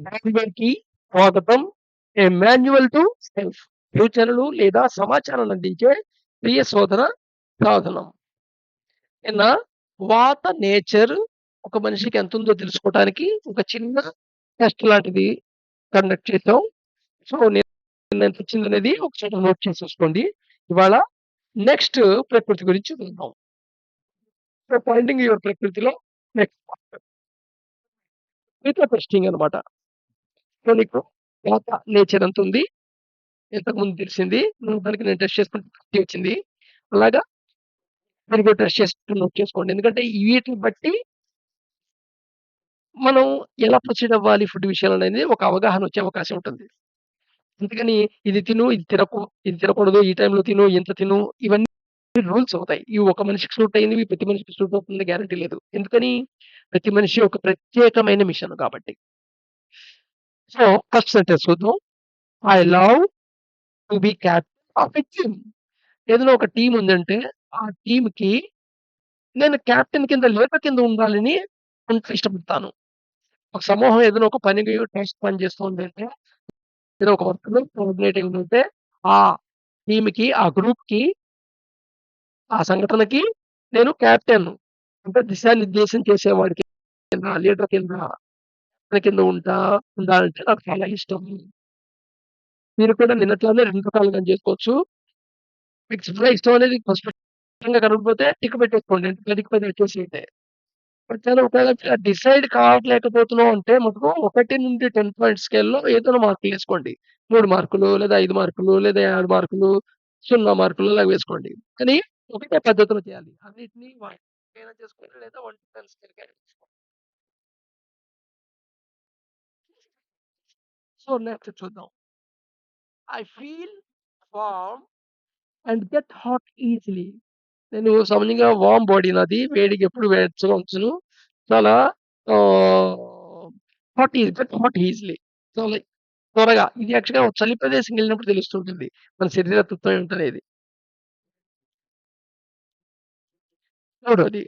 బ్యాంగ్‌కి స్వాగతం. ఏ manual to self. సూచనలు లేదా సమాచారాన్ని అందించే ప్రియ శోధన సాధనం. నిన్న వాత నేచర్ ఒక మనిషికి ఎంతుందో తెలుసుకోవటానికి ఒక చిన్న టెస్ట్ లాంటిది కండక్ట్ చేసాం. సో, నిన్నెంతొచ్చిందనేది ఒక చోట నోట్ చేసేసుకోండి. ఇవాళ నెక్స్ట్ ప్రకృతి గురించి విందాం. సో, ఫైండింగ్ యువర్ ప్రకృతిలో నెక్స్ట్ మీటర్ టెస్టింగ్ అనమాట. సో, నీకు వాత నేచర్ ఎంతుంది? ఇంతకుముందు తెలిసింది. దానికి నేను టెస్ట్ చేసుకుంటే 50 వచ్చింది. అలాగా మీరు కూడా టెస్ట్ చేసుకొని నోట్ చేసుకోండి. ఎందుకంటే వీటిని బట్టి మనం ఎలా ప్రొసీడ్ అవ్వాలి ఫుడ్ విషయాలనేది ఒక అవగాహన వచ్చే అవకాశం ఉంటుంది. అందుకని ఇది తిను, ఇది తినకు, ఇది తినకూడదు, ఈ టైంలో తిను, ఇంత తిను ఇవన్నీ రూల్స్ అవుతాయి. ఇవి ఒక మనిషికి సూట్ అయ్యినవి ప్రతి మనిషికి సూట్ అవుతుందని గ్యారంటీ లేదు. ఎందుకని? ప్రతి మనిషి ఒక ప్రత్యేకమైన మిషన్ కాబట్టి. సో, ఫస్ట్ సెంటెన్స్ చూద్దాం. I love to B captain of a team. ఏదైనా ఒక టీమ్ ఉందంటే ఆ టీమ్‌కి నేను క్యాప్టెన్ కింద లీడర్ కింద ఉండాలని ఇష్టపడతాను. ఒక సమూహం ఏదైనా ఒక పనికి టాస్క్ పని చేస్తుందంటే, ఏదో ఒక వర్క్‌లో కోఆర్డినేటింగ్ ఉంటే, ఆ టీమ్‌కి, ఆ గ్రూప్‌కి, ఆ సంఘటనకి నేను క్యాప్టెన్. అంటే దిశానిర్దేశం చేసేవాడి కింద, లీడర్ కింద, అతని కింద ఉండాలంటే నాకు చాలా ఇష్టం. మీరు కూడా నిన్నట్లానే 2 రకాలుగా చేసుకోవచ్చు. మీకు చాలా ఇష్టం అనేది స్పష్టంగా కనపడిపోతే టిక్ పెట్టేసుకోండి. 10కి 10 వచ్చేసేయండి. వచ్చాను ఒకవేళ డిసైడ్ కావట్లేకపోతున్నాం అంటే మటుకు 1-10 పాయింట్ స్కేల్‌లో ఏదైనా మార్కులేసుకోండి. 3 మార్కులు లేదా 5 మార్కులు లేదా 6 మార్కులు, 0 మార్కులు అలాగ వేసుకోండి. కానీ ఒకటే పద్ధతిలో చేయాలి. అన్నిటిని వాటికైనా చేసుకోండి లేదా 1-10 స్కేల్‌కైనా చేసుకోండి. సో, నెక్స్ట్ చూద్దాం. I feel warm and get hot easily. నేను సామాన్యంగా వార్మ్ బాడీ నాది. వేడికి ఎప్పుడు వెచ్చగా ఉంచను. చాలా ఆహ్, గెట్ హాట్ ఈజిలీ. చాలా త్వరగా. ఇది యాక్చువల్‌గా ఒక చలి ప్రదేశంకెళ్ళినప్పుడు తెలుస్తుంటుంది. మన శరీర తత్వం ఏంటనేది. మూడోది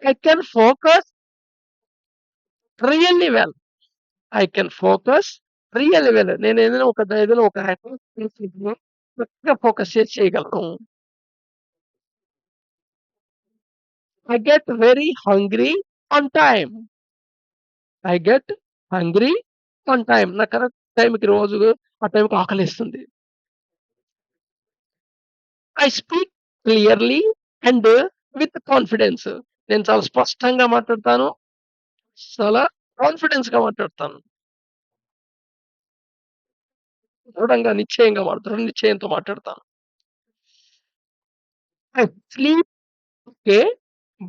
I can focus really well. I can focus really well. ఏదైనా ఒక చేసినప్పుడు చక్కగా ఫోకస్ చేసి చేయగలను. I get very hungry on time. I get hungry on time. నాకు కరెక్ట్ టైమ్‌కి రోజు ఆ టైంకి ఆకలేస్తుంది. I speak clearly and with confidence. నేను చాలా స్పష్టంగా మాట్లాడతాను. చాలా కాన్ఫిడెన్స్‌గా మాట్లాడతాను. దృఢ నిశ్చయంతో మాట్లాడతాను. I sleep okay.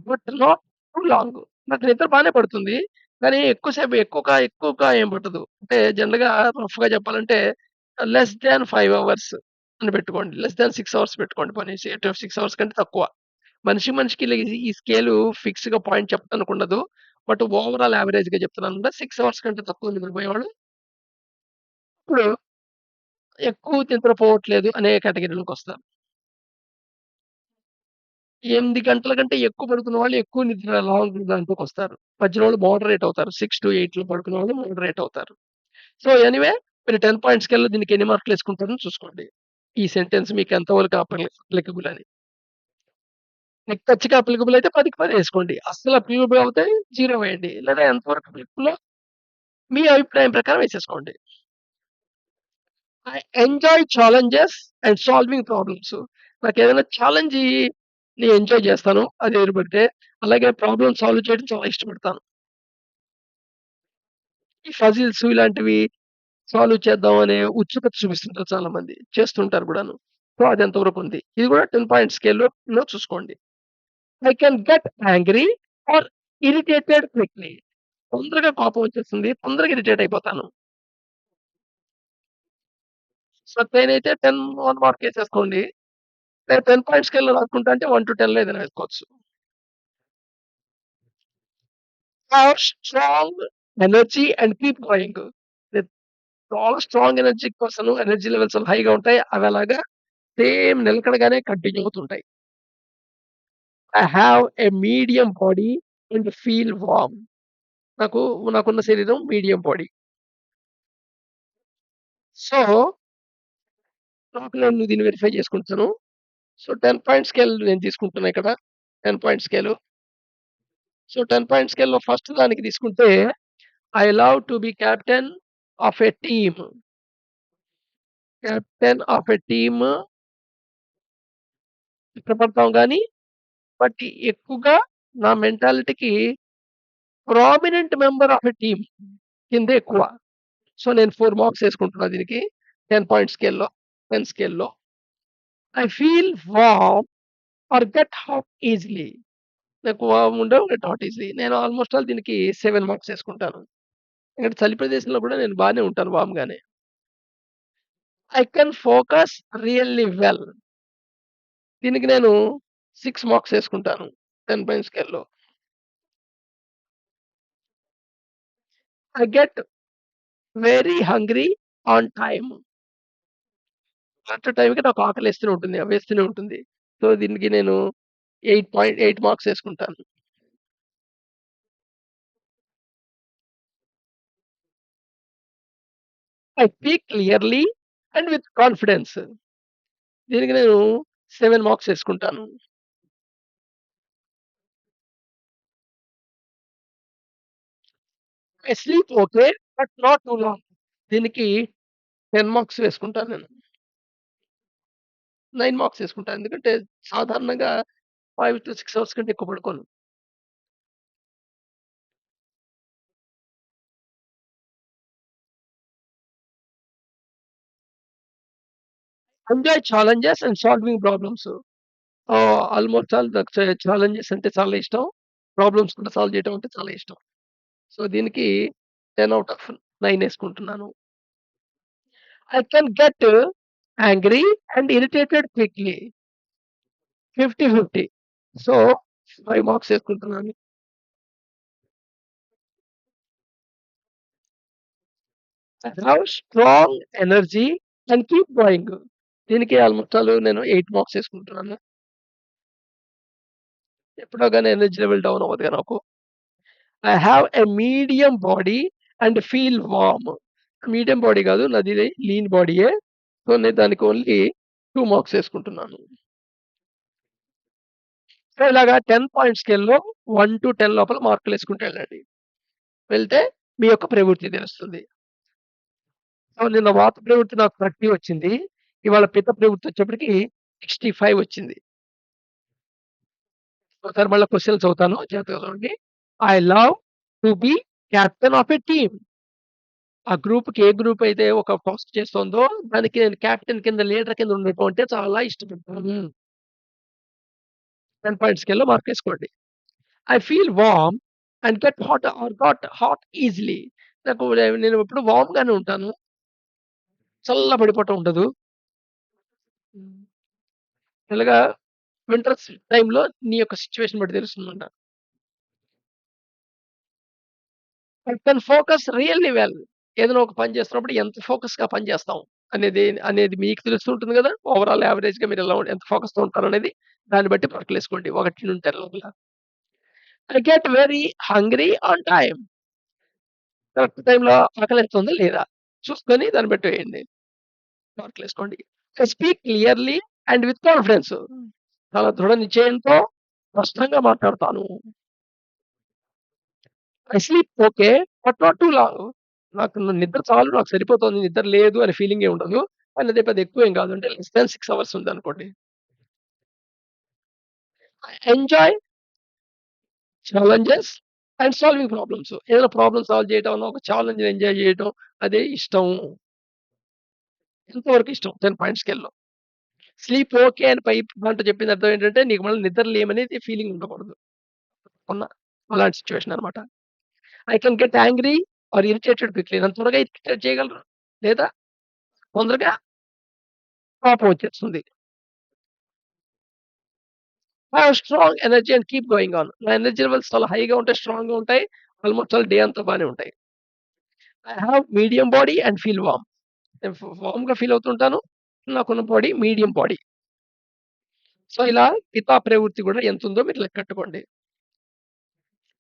But not too long. నాకు నిద్ర బానే పడుతుంది. కానీ ఎక్కువ సేపు ఎక్కువగా ఏం పట్టదు. అంటే జనరల్‌గా రఫ్‌గా చెప్పాలంటే లెస్ థాన్ 5 అవర్స్ అని పెట్టుకోండి. లెస్ థాన్ 6 అవర్స్ పెట్టుకోండి పనేసి. 6 అవర్స్ కంటే తక్కువ. మనిషికి ఈ స్కేలు ఫిక్స్‌గా పాయింట్ చెప్పడానికుండదు. బట్ ఓవరాల్ యావరేజ్‌గా చెప్తున్నానన్నమాట. 6 అవర్స్ కంటే తక్కువ నిద్రపోయేవాళ్ళు ఇప్పుడు ఎక్కువ నిద్రపోవట్లేదు అనే కేటగరీలోకొస్తారు. 8 గంటల కంటే ఎక్కువ పడుకున్న వాళ్ళు ఎక్కువ నిద్ర లాంగ్ దాంట్లోకొస్తారు. మధ్యలో వాళ్ళు మోడరేట్ అవుతారు. 6-8లో పడుకునే వాళ్ళు మోడరేట్ అవుతారు. సో, ఎనీవే మీరు 10 పాయింట్ స్కేల్‌లో దీనికి ఎన్ని మార్కులేసుకుంటారో చూసుకోండి. ఈ సెంటెన్స్ మీకు ఎంత వరకు అప్లికబుల్ అని. మీకు ఖచ్చితంగా అప్లికబుల్ అయితే 10కి 10 ఏసుకోండి. అస్సలు అప్లికబుల్ అవుతే 0 వేయండి. లేదా ఎంతవరకు అప్లికబులో మీ అభిప్రాయం ప్రకారం వేసేసుకోండి. I enjoy challenges and solving problems. నాకేదైనా ఛాలెంజ్‌ని ఎంజాయ్ చేస్తాను. అది వేరు పెడితే. అలాగే ప్రాబ్లమ్ సాల్వ్ చేయడం చాలా ఇష్టపడతాను. ఈ పజిల్స్ ఇలాంటివి సాల్వ్ చేద్దాం అనే ఉత్సుకత చూపిస్తుంటారు చాలామంది. చేస్తుంటారు కూడాను. సో, అది ఎంతవరకు ఉంది. ఇది కూడా 10 పాయింట్ స్కేల్‌లో చూసుకోండి. I can get angry or irritated quickly. తొందరగా కోపం వచ్చేస్తుంది. తొందరగా ఇరిటేట్ అయిపోతాను. సో, నేనైతే 1 మార్క్ ఏసేసుకోండి. నేను 10 పాయింట్ స్కేల్‌లో రాసుకుంటా అంటే 1-10లో ఏదైనా వేసుకోవచ్చు. Have strong energy and keep going. నేను చాలా strong energetic person. Energy levels హైగా ఉంటాయి. అవి అలాగా సేమ్ నిలకడగానే కంటిన్యూ అవుతుంటాయి. I have a medium body and feel warm. నాకున్న శరీరం మీడియం బాడీ. సో, నాకు నేను దీన్ని వెరిఫై చేసుకుంటాను. సో, 10 పాయింట్ స్కేల్ నేను తీసుకుంటున్నా ఇక్కడ. 10 పాయింట్ స్కేలు. సో, 10 పాయింట్ స్కేల్‌లో ఫస్ట్ దానికి తీసుకుంటే, I love to be captain of a team. Captain of a team ఇష్టపడతాం గానీ, బట్ ఎక్కువగా నా మెంటాలిటీకి prominent member of a team కిందే ఎక్కువ. సో, నేను 4 మార్క్స్ ఏసుకుంటున్నా దీనికి. 10 పాయింట్ స్కేల్‌లో. 10 స్కేల్‌లో. I feel warm or get hot easily. నాకు వార్మ్ ఉండవు, గెట్ హాట్ ఈజిలీ. నేను ఆల్‌మోస్ట్ ఆల్ దీనికి 7 మార్క్స్ ఏసుకుంటాను. ఎందుకంటే చలి ప్రదేశంలో కూడా నేను బానే ఉంటాను వార్మ్‌గానే. I can focus really well. దీనికి నేను 6 మార్క్స్ ఏసుకుంటాను. 10 పాయింట్ స్కేల్‌లో. I get very hungry on time. Correct టైంకి నాకు ఆకలేస్తూనే ఉంటుంది. వేస్తూనే ఉంటుంది. సో, దీనికి నేను 8 మార్క్స్ ఏసుకుంటాను. I speak clearly and with confidence. దీనికి నేను 7 మార్క్స్ ఏసుకుంటాను. I sleep okay. But not too long. దీనికి 10 మార్క్స్ వేసుకుంటాను నేను. 9 మార్క్స్ ఏసుకుంటాను. ఎందుకంటే సాధారణంగా 5-6 అవర్స్ కంటే ఎక్కువ పడుకోను. Enjoy challenges and solving problems. Almost all నాకు ఛాలెంజెస్ అంటే చాలా ఇష్టం. ప్రాబ్లమ్స్ కూడా సాల్వ్ చేయడం అంటే చాలా ఇష్టం. సో, దీనికి 10 ఔట్ ఆఫ్ 9 ఏసుకుంటున్నాను. I can get angry and irritated quickly. 50, 50. So, 5 marks ఏసుకుంటున్నాను. I have strong energy and keep going. దీనికి ఆల్‌మోస్ట్ ఆల్ నేను 8 మార్క్స్ ఏసుకుంటున్నాను. ఎప్పుడో గాని ఎనర్జీ లెవెల్ డౌన్ అవ్వదుగా నాకు. I have a medium body and feel warm. Medium body గాదు. నాది lean బాడీయే. So, నేను దానికి ఓన్లీ 2 మార్క్స్ ఏసుకుంటున్నాను. సో, ఇలాగా 10 పాయింట్ స్కేల్‌లో 1-10 లోపల మార్కులేసుకుంటూ వెళ్ళండి. వెళ్తే మీ యొక్క ప్రవృత్తి తెలుస్తుంది. సో, నిన్న వాత ప్రవృత్తి నాకు 30 వచ్చింది. ఇవాళ పిత్త ప్రవృత్తి వచ్చేప్పటికి 65 వచ్చింది. ఒకసారి మళ్ళా క్వెషన్స్ చదువుతాను. జాగ్రత్తగా చూడండి. I love to be captain of a team. ఆ గ్రూప్‌కి ఏ గ్రూప్ అయితే ఒక టాస్క్ చేస్తుందో దానికి నేను కెప్టెన్ కింద లీడర్ కింద ఉండటం అంటే చాలా ఇష్టపడతాను. 10 పాయింట్ స్కేల్‌లో మార్కేసుకోండి. I feel warm and got hot easily. నేను ఎప్పుడు వార్మ్‌గానే ఉంటాను. చల్లబడిపోవటం ఉండదు. హ్మ్. ఇలాగా వింటర్స్ టైమ్‌లో నీ యొక్క సిట్యుయేషన్ బట్టి తెలుస్తుందన్నమాట. I can focus really well. ఏదైనా ఒక పని చేస్తున్నప్పుడు ఎంత ఫోకస్‌గా పని చేస్తాం అనేది మీకు తెలుస్తూ ఉంటుంది గదా! ఓవరాల్ యావరేజ్‌గా మీరు ఎలా ఎంత ఫోకస్‌తో ఉంటారనేది దాన్ని బట్టి మార్కులేసుకోండి. 1-10 లోపల. I get very hungry on time. Correct టైమ్‌లో ఆకలేస్తుందా లేదా? చూసుకొని దాన్ని బట్టి వేయండి. మార్కులేసుకోండి. I speak clearly and with confidence. చాలా దృఢ నిశ్చయంతో స్పష్టంగా మాట్లాడతాను. I sleep okay. But not too long. నిద్ర చాలు నాకు సరిపోతుంది. నిద్ర లేదు అనే ఫీలింగే ఉండదు. కానీ అదే పెద్ద ఎక్కువేం కాదు. అంటే లెస్ థాన్ 6 అవర్స్ ఉందనుకోండి. I enjoy challenges and solving problems. ఏదైనా ప్రాబ్లమ్ సాల్వ్ చేయటం అన్న ఒక ఛాలెంజ్‌ని ఎంజాయ్ చేయటం అదే ఇష్టం. ఎంతవరకు ఇష్టం 10 పాయింట్ స్కేల్‌లో. స్లీప్ ఓకే అని పై దాంట్లో చెప్పింది అర్థం ఏంటంటే నీకు మళ్ళీ నిద్ర లేమనేది ఫీలింగ్ ఉండకూడదు. ఉన్న అలాంటి సిట్యుయేషన్ అన్నమాట. I can get angry or irritated quickly. నన్ను త్వరగా ఇరిటేట్ చేయగలరు. లేదా తొందరగా కోపం వచ్చేస్తుంది. Strong energy and keep going on. నా ఎనర్జీ లెవెల్స్ చాలా హైగా ఉంటాయి. స్ట్రాంగ్‌గా ఉంటాయి. ఆల్‌మోస్ట్ ఆల్ డే అంతా బానే ఉంటాయి. I have medium body and feel warm. నేను వార్మ్‌గా ఫీల్ అవుతుంటాను. నాకున్న బాడీ మీడియం బాడీ. సో, ఇలా పితా ప్రవృత్తి కూడా ఎంతుందో మీరు లెక్కట్టుకోండి.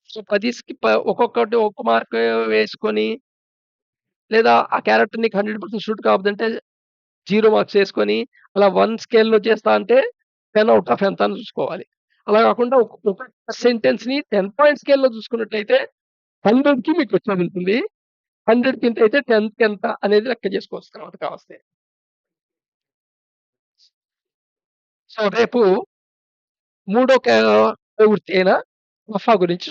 సో, 10కి ఒక్కొక్కటి ఒక్క మార్క్ వేసుకొని లేదా ఆ క్యారెక్టర్ నీకు 100% సూట్ కాకపోతే 0 మార్క్స్ ఏసుకొని, అలా 1 స్కేల్‌లో చేస్తా అంటే 10 ఔట్ ఆఫ్ ఎంత అని చూసుకోవాలి. అలా కాకుండా ఒక సెంటెన్స్‌ని 10 పాయింట్ స్కేల్‌లో చూసుకున్నట్టయితే 100కి మీకు వచ్చేదుంటుంది. 100 కింతైతే 10కి ఎంత అనేది లెక్క చేసుకోవచ్చు తర్వాత కావస్తే. సో, రేపు మూడో ప్రవృత్తి అయిన వఫా గురించి